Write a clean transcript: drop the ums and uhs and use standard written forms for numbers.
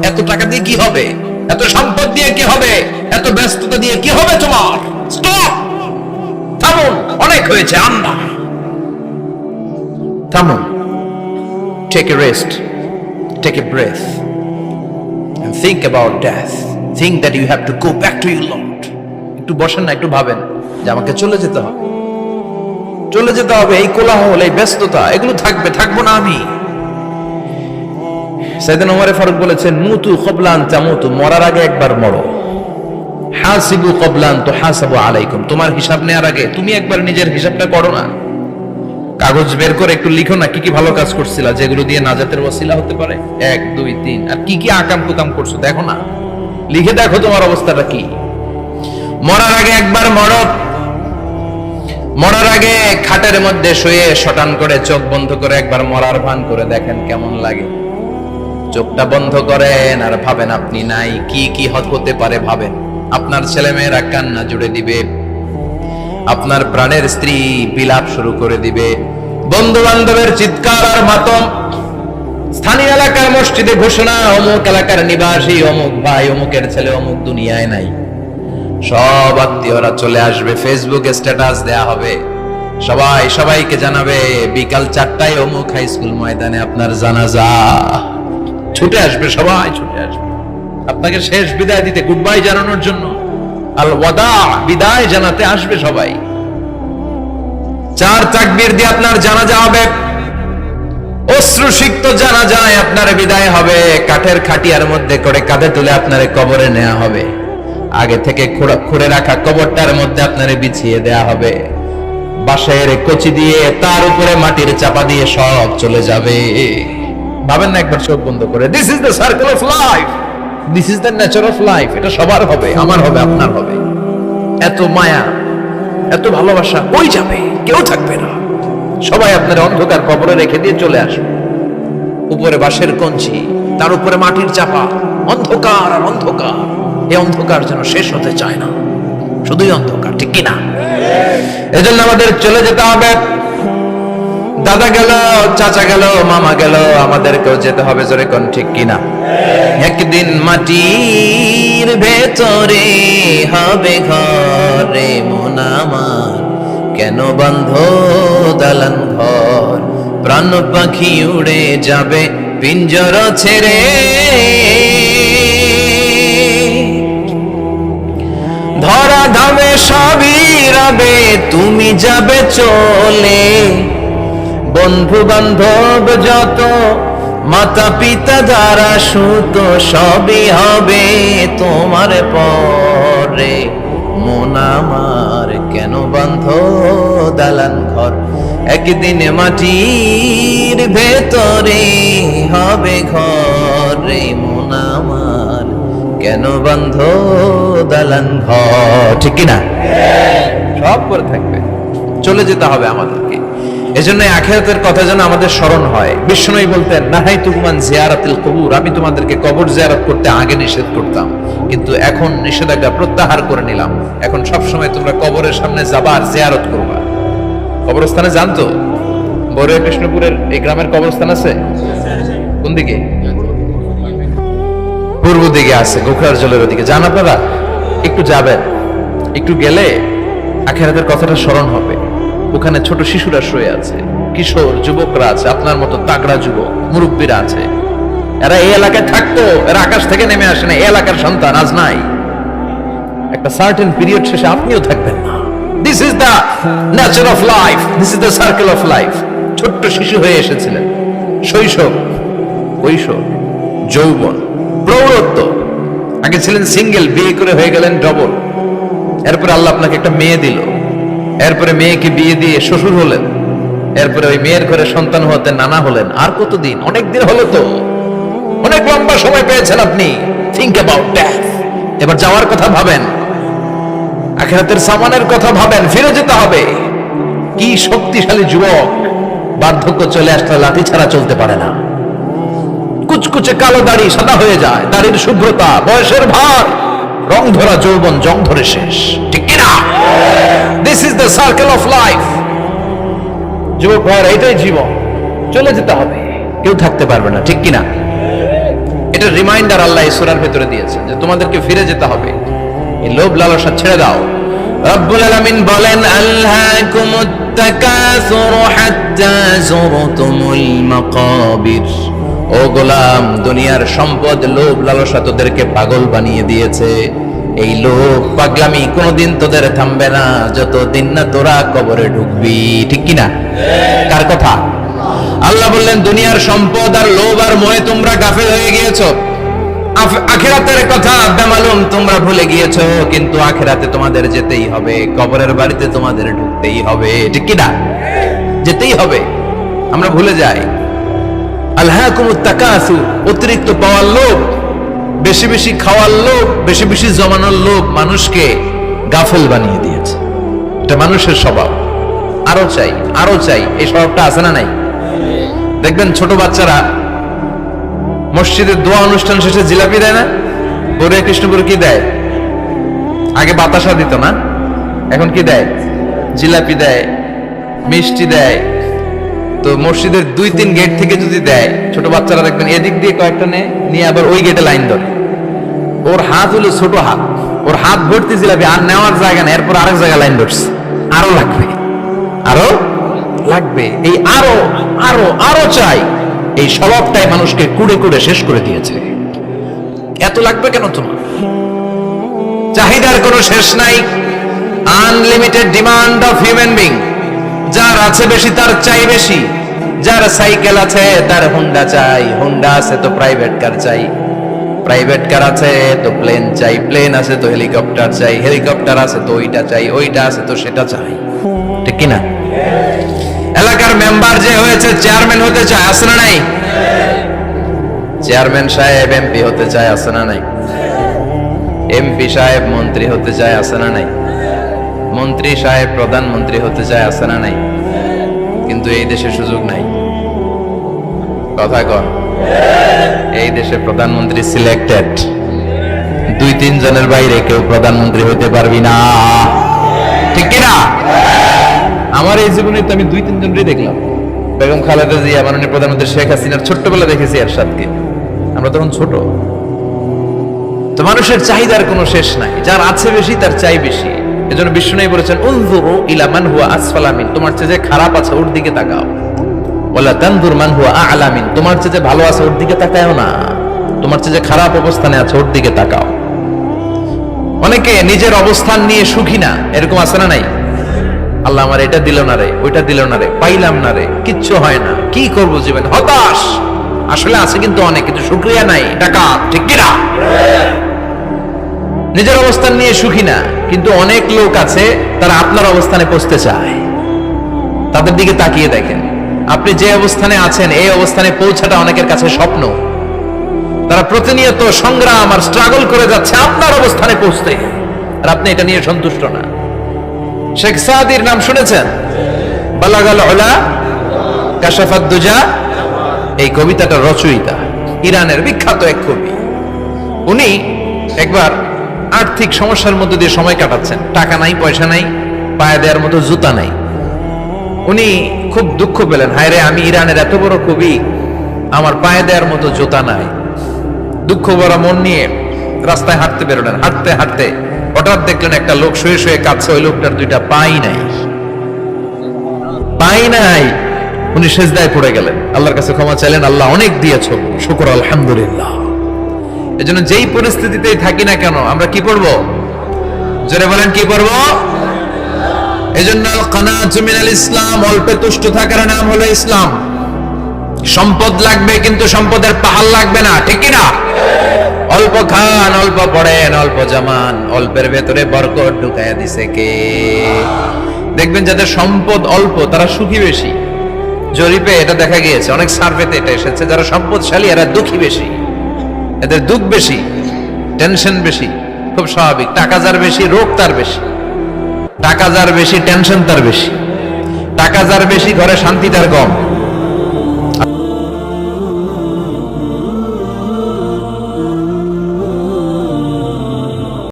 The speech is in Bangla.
এত টাকা দিয়ে কি হবে, এত সম্পদ দিয়ে কি হবে, এত ব্যস্ততা দিয়ে কি হবে তোমার? স্টপ, থামুন, অনেক হয়েছে। আন্না, থামুন, take a rest, take a breath and think about death. Think that you have to go back to your Lord. একটু বসেন না, একটু ভাবেন যে আমাকে চলে যেতে হবে, চলে যেতে হবে। এই কোলাহল, এই ব্যস্ততা, এগুলো থাকবে, থাকবো না আমি। সাইয়েদনা ওমর ফারুক বলেছেন, মুতু ক্বাবলা আন তামুতু, মরার আগে একবার মরো। হাসিবু ক্বাবলা আন তুহাসাবু আলাইকুম, তোমার হিসাব নেওয়ার আগে তুমি একবার নিজের হিসাবটা করো না। কাগজ বের করে একটু লিখো না কি কি ভালো কাজ করছিলা, যেগুলো দিয়ে নাজাতের ওসিলা হতে পারে। 1 2 3, আর কি কি আকাম কুকাম করছো দেখো না, লিখে দেখো তোমার অবস্থাটা কি। মরার আগে একবার মরো। মরার আগে খাটের মধ্যে শুয়ে শটান করে চোখ বন্ধ করে একবার মরার ভান করে দেখেন কেমন লাগে। চোখটা বন্ধ করেন আর ভাবেন আপনি নাই, কি কি হতে পারে ভাবেন। আপনার ছেলেমেয়েরা কান্না জুড়ে দিবে, আপনার প্রাণের স্ত্রী বিলাপ শুরু করে দিবে, বন্ধু বান্ধবের চিৎকার আর মাতম, স্থানীয় এলাকার মসজিদে ঘোষণা, অমুক এলাকার নিবাসী অমুক ভাই অমুকের ছেলে অমুক দুনিয়ায় নাই। সব আত্মীয়রা চলে আসবে, ফেসবুকে স্ট্যাটাস দেয়া হবে, সবাই সবাইকে জানাবে বিকাল 4টায় অমুক হাই স্কুল ময়দানে আপনার জানাজা। ছুটে আসবে, সবাই ছুটে আসবে আপনাকে শেষ বিদায় দিতে, গুড বাই জানানোর জন্য, আল ওয়াদা, বিদায় জানাতে আসবে সবাই। 4 তাকবীর দিয়ে আপনার জানাজা হবে, অশ্রুসিক্ত জানাজায় আপনার বিদায় হবে। কাঠের খাটিয়ার মধ্যে করে কাঁধে তুলে আপনার কবরে নেওয়া হবে, আগে থেকে খুঁড়ে রাখা কবরটার মধ্যে আপনারে বিছিয়ে দেয়া হবে, বাঁশের কচি দিয়ে তার উপরে মাটির চাপা দিয়ে সব চলে যাবে। ভাবেন না একবার চোখ বন্ধ করে, this is the circle of life, this is the nature of life. এটা সবার হবে, আমার হবে, আপনার হবে। এত মায়া, এত ভালোবাসা ওই যাবে, কেউ থাকবে না। সবাই আপনার অন্ধকার কবরে রেখে দিয়ে চলে আসবে। উপরে বাঁশের কঞ্চি, তার উপরে মাটির চাপা, অন্ধকার আর অন্ধকার। এই অন্ধকার যেন শেষ হতে চায় না, শুধুই অন্ধকার, ঠিক কিনা? এজন্য আমাদের চলে যেতে হবে। দাদা গেল, চাচা গেল, মামা গেল, আমাদেরকেও যেতে হবে, জোরে কোন ঠিক কিনা? একদিন মাটির ভেতরে হবে ঘরে মন আমার, কেন বন্ধ দালান ঘর, প্রাণ পাখি উড়ে যাবে পিঞ্জর ছেড়ে, ধরা ধামে সবই রবে, তুমি যাবে চলে, বন্ধু বান্ধব যত, মাতা পিতা যারা সুত, সবই হবে তোমার পরে, মন আমার কেন বন্ধ দালান ঘর, একদিন মাটির ভেতরে হবে ঘরে মন আমার, কেন বন্ধ দালান ঘর, ঠিক কিনা? সব করে থাকবে, চলে যেতে হবে আমাদেরকে। এজন্য আখিরাতের কথা যেন আমাদের স্মরণ হয়। বিষ্ণুই বলতেন, নাহাইতুকুম আন জিয়ারাতিল কুবুর, আমি তোমাদেরকে কবর জিয়ারত করতে আগে নিষেধ করতাম, কিন্তু এখন নিষেধাজ্ঞা প্রত্যাহার করে নিলাম। এখন সব সময় তোমরা কবরের সামনে যাবা আর জিয়ারত করবা। কবরস্থানে জানতো বড় কৃষ্ণপুরের এই গ্রামের কবরস্থান আছে কোন দিকে? পূর্ব দিকে আছে, গোখরার জলের ওদিকে। যান আপনারা, একটু যাবেন, একটু গেলে আখিরাতের কথাটা স্মরণ হবে। ওখানে ছোট শিশুরা শুয়ে আছে, কিশোর যুবকরা আছে, আপনার মতো তাগড়া যুবক মুরব্বীরা আছে। এরা এই এলাকায় থাকতো, এরা আকাশ থেকে নেমে আসে না, এই এলাকার সন্তান, আজ নাই। একটা সার্টেন পিরিয়ড শেষে আপনিও থাকবেন না। This is the nature of life, this is the circle of life. ছোট্ট শিশু হয়ে এসেছিলেন, শৈশব, কৈশোর, যৌবন, প্রৌঢ়ত্ব। আগে ছিলেন সিঙ্গেল, বিয়ে করে হয়ে গেলেন ডবল। এরপরে আল্লাহ আপনাকে একটা মেয়ে দিল, এরপরে মেয়েকে বিয়ে দিয়ে শ্বশুর হলেন, এরপরে ওই মেয়ের ঘরে সন্তান হতে নানা হলেন। আর কতদিন? অনেক দিন হলো তো, অনেক লম্বা সময় পেয়েছেন আপনি। Think about death. এবার যাওয়ার কথা ভাবেন, আখিরাতের সামানের কথা ভাবেন, ফিরে যেতে হবে। কি শক্তিশালী যুবক, বার্ধক্য চলে আসলে লাঠি ছাড়া চলতে পারে না। কুচকুচে কালো দাড়ি সাদা হয়ে যায়, দাড়ির শুভ্রতা, বয়সের ভার, রং ধরা যৌবন জং ধরে শেষ, ঠিক কিনা? This is the circle of life. যুবক ভাইয়েরা, এটাই জীবন, চলে যেতে হবে, কেউ থাকতে পারবে না, ঠিক কিনা? এটা রিমাইন্ডার আল্লাহ এই সূরার ভেতরে দিয়েছেন যে তোমাদেরকে ফিরে যেতে হবে, এই লোভ লালসা ছেড়ে দাও। রব্বুল আলামিন বলেন আলহাকুমুত তাকাসুর হাত্তা যুরতুমুল মাকাবির। ও গোলাম, দুনিয়ার সম্পদ লোভ লালসা তোদেরকে পাগল বানিয়ে দিয়েছে। এই লোভ পাগলামি কোনোদিন তোদের থামবে না যতদিন না তোরা কবরে ঢুকবি, ঠিক কিনা? কার কথা? আল্লাহ বললেন দুনিয়ার সম্পদ আর লোভ আর মোহে তোমরা গাফেল হয়ে গিয়েছো, আখিরাতের কথা বেমালুম তোমরা ভুলে গিয়েছো। কিন্তু আখিরাতে তোমাদের যেতেই হবে, কবরের বাড়িতে তোমাদের ঢুকতেই হবে, ঠিক কিনা? যেতেই হবে, আমরা ভুলে যাই। আলহাকুমুত তাকাসুর, অতিরিক্ত পাওয়ার লোভ, বেশি বেশি খাওয়ার লোভ, বেশি বেশি জমানোর লোভ মানুষকে গাফেল বানিয়ে দিয়েছে। এটা মানুষের স্বভাব, আরো চাই আরো চাই, এই স্বভাবটা আছে না নাই? দেখবেন ছোট বাচ্চারা মসজিদের দোয়া অনুষ্ঠান শেষে জিলাপি দেয় না? বড় কৃষ্ণপুর কি দেয়? আগে বাতাসা দিত না, এখন কি দেয়? জিলাপি দেয়, মিষ্টি দেয়। তো মসজিদের 2-3 গেট থেকে যদি দেয়, ছোট বাচ্চারা দেখবেন এদিক দিয়ে কয়েকটা নিয়ে আবার ওই গেটে লাইন ধরে। ওর হাত হলো ছোট হাত, ওর হাত ভর্তি জিলাপি, আর নেওয়ার জায়গা নেই, এরপর আরেক জায়গায় লাইন ধরছে, আরো লাগবে আরো লাগবে, এই আরো আরো আরো চাই। এই স্বভাবটাই মানুষকে কুড়ে কুড়ে শেষ করে দিয়েছে। এত লাগবে কেন তোমার? চাহিদার কোনো শেষ নাই, unlimited demand of human being. যার আছে বেশি তার চাই বেশি, যার সাইকেল আছে তার হুন্ডা চাই, হুন্ডা আছে তো প্রাইভেট কার চাই, প্রাইভেট কার আছে তো প্লেন চাই, প্লেন আছে তো হেলিকপ্টার চাই, হেলিকপ্টার আছে তো ওইটা চাই, ওইটা আছে তো সেটা চাই, ঠিক কিনা? এলাকার মেম্বার যে হয়েছে চেয়ারম্যান হতে চায়, আছে না নাই? চেয়ারম্যান সাহেব এমপি হতে চায়, আছে না নাই? এমপি সাহেব মন্ত্রী হতে চায়, আছে না নাই? মন্ত্রী সাহেব প্রধানমন্ত্রী হতে চায়, আছে না নাই? কিন্তু এই দেশে সুযোগ নাই। কথা কন, এই দেশে প্রধানমন্ত্রী সিলেক্টেড, 2-3 জনের বাইরে কেউ প্রধানমন্ত্রী হতে পারবি না, ঠিক কিনা? আমার এই জীবনে তো আমি 2-3 জনই দেখলাম। বেগম খালেদা জিয়া, মাননীয় প্রধানমন্ত্রী শেখ হাসিনার ছোট্টবেলা দেখেছি এরশাদকে, আমরা তখন ছোট। তো মানুষের চাহিদার কোনো শেষ নাই, যার আছে বেশি তার চাই বেশি। এজন্য বিষ্ণু বলেছেন উনজুরু ইলা মান হুয়া আসফালা মিন, তোমার চেয়ে যে খারাপ আছে ওর দিকে তাকাও। ওয়ালা তানজুর মান হুয়া আ'লা মিন, তোমার চেয়ে যে ভালো আছে ওর দিকে তাকাও না, তোমার চেয়ে যে খারাপ অবস্থানে আছে ওর দিকে তাকাও। অনেকে নিজের অবস্থান নিয়ে সুখী না, এরকম আছে না নাই? আল্লাহ আমার এটা দিল না রে, ওইটা দিল না রে, পাইলাম না রে, কিচ্ছু হয় না, কি করবো জীবনে, হতাশ। আসলে আছে কিন্তু অনেক, কিন্তু শুকরিয়া নাই, টাকা, ঠিক কিনা? নিজের অবস্থান নিয়ে সুখী না, কিন্তু অনেক লোক আছে তারা আপনার অবস্থানে পৌঁছতে চায়। তাদের দিকে তাকিয়ে দেখেন, আপনি যে অবস্থানে আছেন এই অবস্থানে পৌঁছাটা অনেকের কাছে স্বপ্ন। তারা প্রতিনিয়ত সংগ্রাম আর স্ট্রাগল করে যাচ্ছে আপনার অবস্থানে পৌঁছতে, আর আপনি এটা নিয়ে সন্তুষ্ট না। শেখ সাদির নাম শুনেছেন? বালাগাল উলা কাশাফাদ দুজা, এই কবিতাটা রচয়িতা ইরানের বিখ্যাত এক কবি। উনি একবার আর্থিক সমস্যার মধ্যে দিয়ে সময় কাটাচ্ছেন, টাকা নাই, পয়সা নাই, পায়ে দেওয়ার মতো জুতা নাই। উনি খুব দুঃখ পেলেন, হায় রে, আমি ইরানের এত বড় কবি, আমার পায়ে দেওয়ার মতো জুতা নাই। দুঃখ ভরা মন নিয়ে রাস্তায় হাঁটতে বেরোলেন। হাঁটতে হাঁটতে হঠাৎ দেখলেন একটা লোক শুয়ে শুয়ে কাঁদছে, ওই লোকটার 2টা পাই নাই, পাই নাই। উনি সেজদায় পড়ে গেলেন, আল্লাহর কাছে ক্ষমা চাইলেন, আল্লাহ অনেক দিয়েছো, শুকর আলহামদুলিল্লাহ। এজন্য যেই পরিস্থিতিতেই থাকি না কেন আমরা কি পড়বো? জোরে বলেন, কি পড়বো? এজন্য কানাতু মিনাল ইসলাম, অল্পে তুষ্ট থাকার নাম হলো ইসলাম। সম্পদ লাগবে কিন্তু সম্পদের পাহাড় লাগবে না, ঠিক কি না? অল্প খান, অল্প পড়েন, অল্প জামান, অল্পের ভেতরে বরকত ঢুকাইয়া দিছে কে? দেখবেন যাদের সম্পদ অল্প তারা সুখী বেশি। জরিপে এটা দেখা গিয়েছে, অনেক সার্ভেতে এটা এসেছে, যারা সম্পদশালী এরা দুঃখী বেশি, এদের দুঃখ বেশি, টেনশন বেশি। খুব স্বাভাবিক, টাকা যার বেশি রোগ তার বেশি, টাকা যার বেশি টেনশন তার বেশি, টাকা যার বেশি ঘরে শান্তি তার কম।